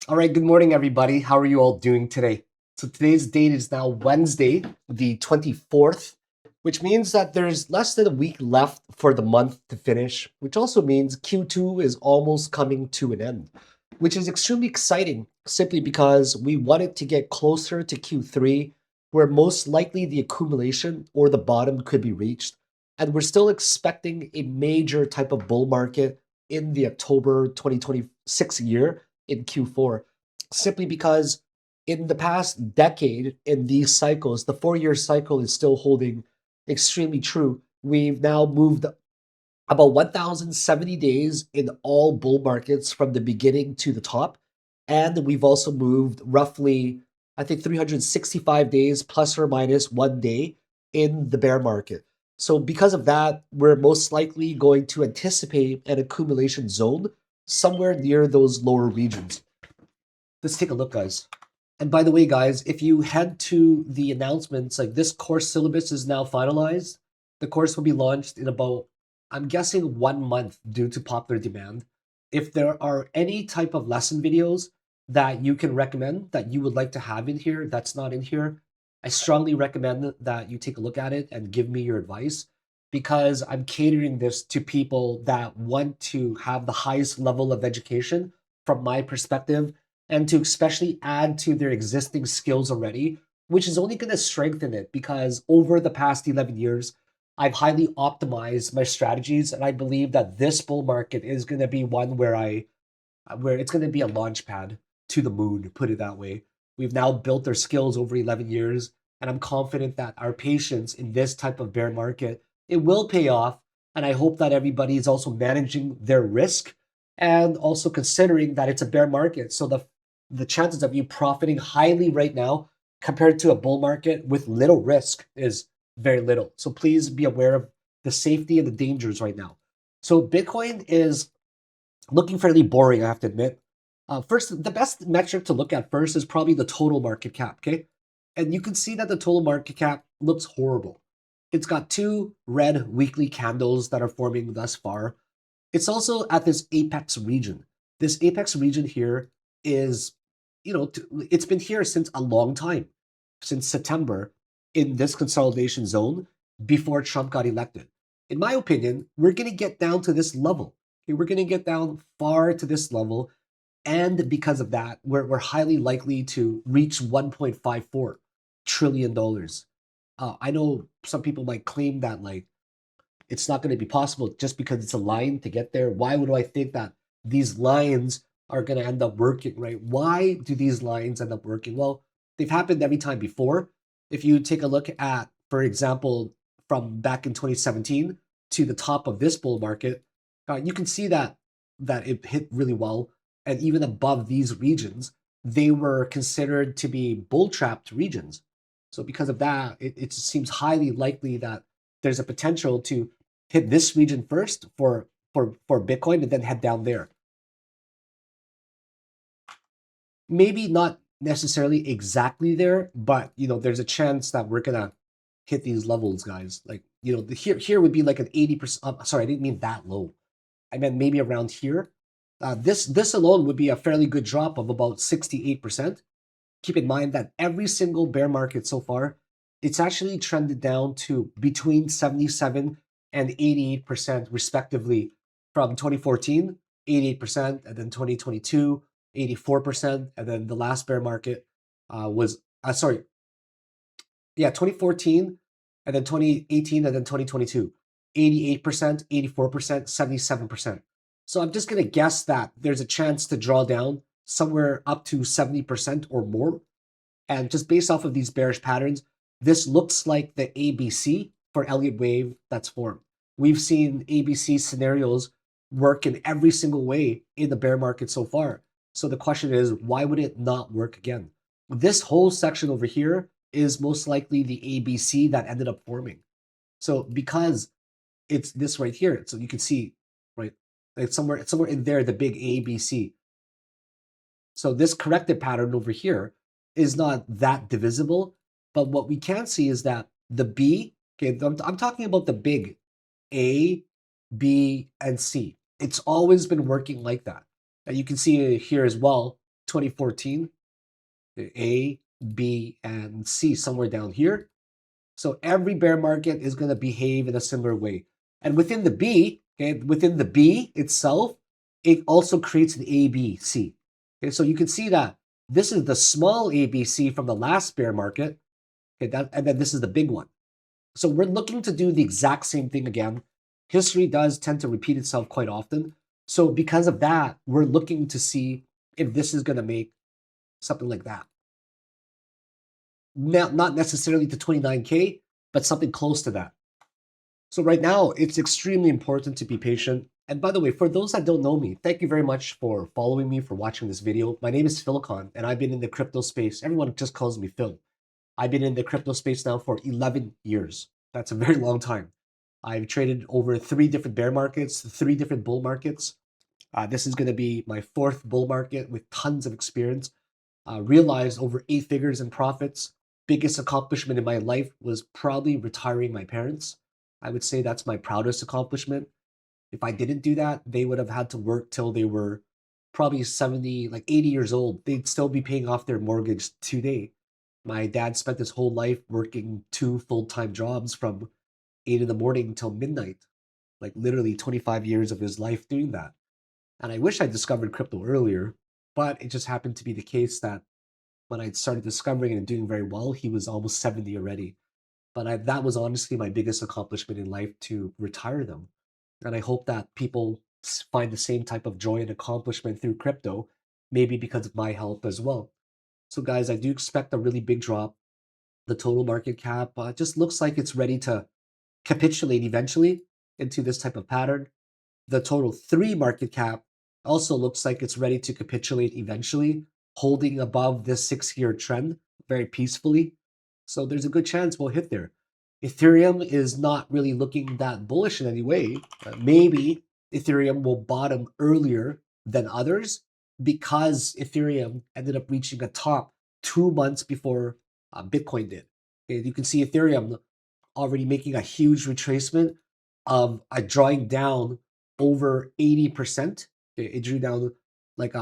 All right, good morning, everybody. How are you all doing today? So today's date is now Wednesday, the 24th, which means that there's less than a week left for the month to finish, which also means Q2 is almost coming to an end, which is extremely exciting simply because we want it to get closer to Q3, where most likely the accumulation or the bottom could be reached. And we're still expecting a major type of bull market in the October 2026 year in Q4, simply because in the past decade, in these cycles, the 4-year cycle is still holding extremely true. We've now moved about 1,070 days in all bull markets from the beginning to the top. And we've also moved roughly, I think, 365 days plus or minus 1 day in the bear market. So because of that, we're most likely going to anticipate an accumulation zone somewhere near those lower regions. Let's take a look, guys. And by the way, guys, if you head to the announcements, like this course syllabus is now finalized. The course will be launched in about, I'm guessing, 1 month due to popular demand. If there are any type of lesson videos that you can recommend that you would like to have in here that's not in here, I strongly recommend that you take a look at it and give me your advice, because I'm catering this to people that want to have the highest level of education from my perspective, and to especially add to their existing skills already, which is only going to strengthen it because over the past 11 years, I've highly optimized my strategies. And I believe that this bull market is going to be one where it's going to be a launch pad to the moon, put it that way. We've now built our skills over 11 years, and I'm confident that our patience in this type of bear market, it will pay off. And I hope that everybody is also managing their risk and also considering that it's a bear market. So the chances of you profiting highly right now compared to a bull market with little risk is very little. So please be aware of the safety and the dangers right now. So Bitcoin is looking fairly boring, I have to admit. First, the best metric to look at first is probably the total market cap, okay? And you can see that the total market cap looks horrible. It's got two red weekly candles that are forming thus far. It's also at this apex region. This apex region here is, it's been here since a long time, since September, in this consolidation zone before Trump got elected. In my opinion, we're going to get down to this level. Okay, we're going to get down far to this level. And because of that, we're highly likely to reach $1.54 trillion. I know some people might claim that like it's not going to be possible just because it's a line to get there. Why would I think that these lines are going to end up working, right? Why do these lines end up working? Well, they've happened every time before. If you take a look at, for example, from back in 2017 to the top of this bull market, you can see that it hit really well. And even above these regions, they were considered to be bull trapped regions. So because of that, it seems highly likely that there's a potential to hit this region first for Bitcoin and then head down there. Maybe not necessarily exactly there, but there's a chance that we're gonna hit these levels, guys. Like here would be like an 80%. Sorry, I didn't mean that low. I meant maybe around here. This alone would be a fairly good drop of about 68%. Keep in mind that every single bear market so far, it's actually trended down to between 77 and 88% respectively from 2014, 88%, and then 2022, 84%, and then the last bear market was 2014, and then 2018, and then 2022, 88%, 84%, 77%. So I'm just going to guess that there's a chance to draw down somewhere up to 70% or more. And just based off of these bearish patterns, this looks like the ABC for Elliott wave that's formed. We've seen ABC scenarios work in every single way in the bear market so far. So the question is, why would it not work again? This whole section over here is most likely the ABC that ended up forming. So because it's this right here, so you can see, right, it's somewhere in there, the big ABC. So this corrected pattern over here is not that divisible, but what we can see is that the B, okay, I'm talking about the big A, B, and C. It's always been working like that. And you can see it here as well, 2014, A, B, and C somewhere down here. So every bear market is going to behave in a similar way. And within the B, okay, within the B itself, it also creates an ABC. Okay, so you can see that this is the small ABC from the last bear market, okay, and then this is the big one. So we're looking to do the exact same thing again. History does tend to repeat itself quite often. So because of that, we're looking to see if this is going to make something like that. Not necessarily to 29K, but something close to that. So right now, it's extremely important to be patient. And by the way, for those that don't know me, thank you very much for following me, for watching this video. My name is Philakone, and I've been in the crypto space. Everyone just calls me Phil. I've been in the crypto space now for 11 years. That's a very long time. I've traded over 3 different bear markets, 3 different bull markets. This is going to be my 4th bull market with tons of experience. Realized over 8 figures in profits. Biggest accomplishment in my life was probably retiring my parents. I would say that's my proudest accomplishment. If I didn't do that, they would have had to work till they were probably 70, like 80 years old. They'd still be paying off their mortgage today. My dad spent his whole life working 2 full-time jobs from 8 in the morning till midnight, like literally 25 years of his life doing that. And I wish I discovered crypto earlier, but it just happened to be the case that when I started discovering it and doing very well, he was almost 70 already. But that was honestly my biggest accomplishment in life, to retire them. And I hope that people find the same type of joy and accomplishment through crypto, maybe because of my help as well. So guys, I do expect a really big drop. The total market cap just looks like it's ready to capitulate eventually into this type of pattern. The total 3 market cap also looks like it's ready to capitulate eventually, holding above this 6-year trend very peacefully. So there's a good chance we'll hit there. Ethereum is not really looking that bullish in any way. Maybe Ethereum will bottom earlier than others because Ethereum ended up reaching a top 2 months before Bitcoin did. And you can see Ethereum already making a huge retracement of drawing down over 80%. It drew down like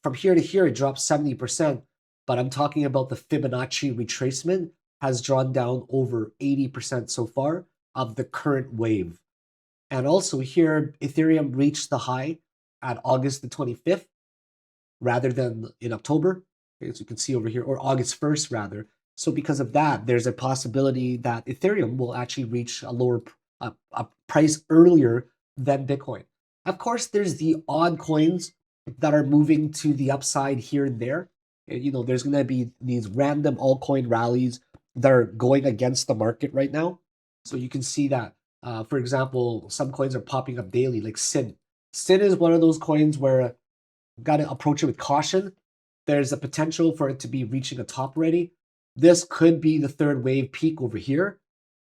from here to here, it dropped 70%. But I'm talking about the Fibonacci retracement has drawn down over 80% so far of the current wave. And also here, Ethereum reached the high at August the 25th rather than in October, as you can see over here, or August 1st rather. So because of that, there's a possibility that Ethereum will actually reach a lower a price earlier than Bitcoin. Of course, there's the odd coins that are moving to the upside here and there. And, you know, there's going to be these random altcoin rallies that are going against the market right now. So you can see that, for example, some coins are popping up daily, like SIN. SIN is one of those coins where you've got to approach it with caution. There's a potential for it to be reaching a top already. This could be the 3rd wave peak over here,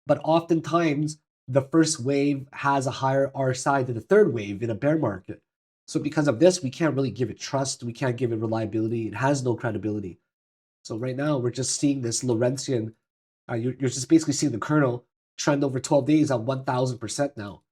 but oftentimes the first wave has a higher RSI than the 3rd wave in a bear market. So because of this, we can't really give it trust. We can't give it reliability. It has no credibility. So right now, we're just seeing this Lorentzian. You're just basically seeing the kernel trend over 12 days at 1,000% now.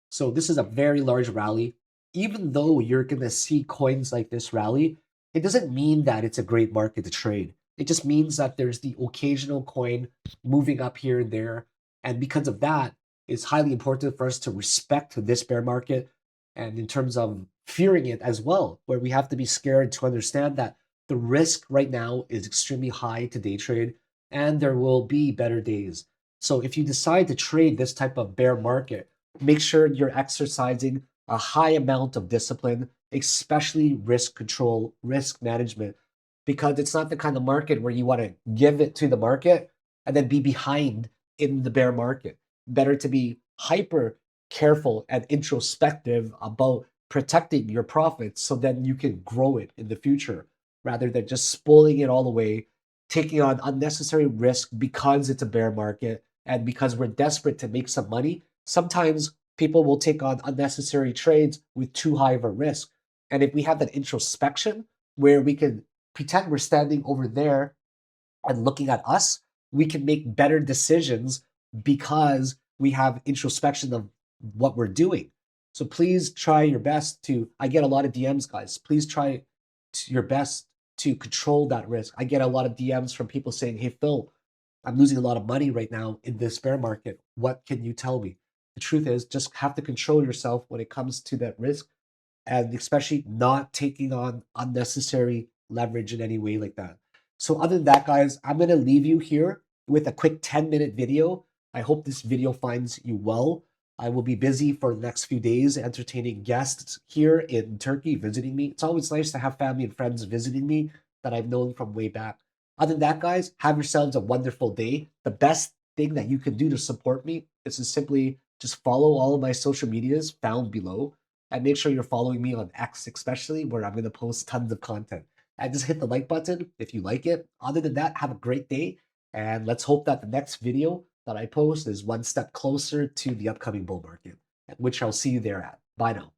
So this is a very large rally. Even though you're going to see coins like this rally, it doesn't mean that it's a great market to trade. It just means that there's the occasional coin moving up here and there. And because of that, it's highly important for us to respect this bear market, and in terms of fearing it as well, where we have to be scared to understand that the risk right now is extremely high to day trade, and there will be better days. So if you decide to trade this type of bear market, make sure you're exercising a high amount of discipline, especially risk control, risk management, because it's not the kind of market where you want to give it to the market and then be behind in the bear market. Better to be hyper careful and introspective about protecting your profits so then you can grow it in the future rather than just spoiling it all away, taking on unnecessary risk because it's a bear market and because we're desperate to make some money. Sometimes people will take on unnecessary trades with too high of a risk. And if we have that introspection where we can pretend we're standing over there and looking at us, we can make better decisions because we have introspection of what we're doing. So please try your best to, I get a lot of DMs, guys. Please try your best to control that risk. I get a lot of DMs from people saying, hey, Phil, I'm losing a lot of money right now in this bear market. What can you tell me? The truth is, just have to control yourself when it comes to that risk, and especially not taking on unnecessary leverage in any way like that. So other than that, guys, I'm going to leave you here with a quick 10-minute video. I hope this video finds you well. I will be busy for the next few days entertaining guests here in Turkey visiting me. It's always nice to have family and friends visiting me that I've known from way back. Other than that, guys, have yourselves a wonderful day. The best thing that you can do to support me is to simply just follow all of my social medias found below, and make sure you're following me on X, especially, where I'm going to post tons of content. And just hit the like button if you like it. Other than that, have a great day. And let's hope that the next video that I post is one step closer to the upcoming bull market, which I'll see you there at. Bye now.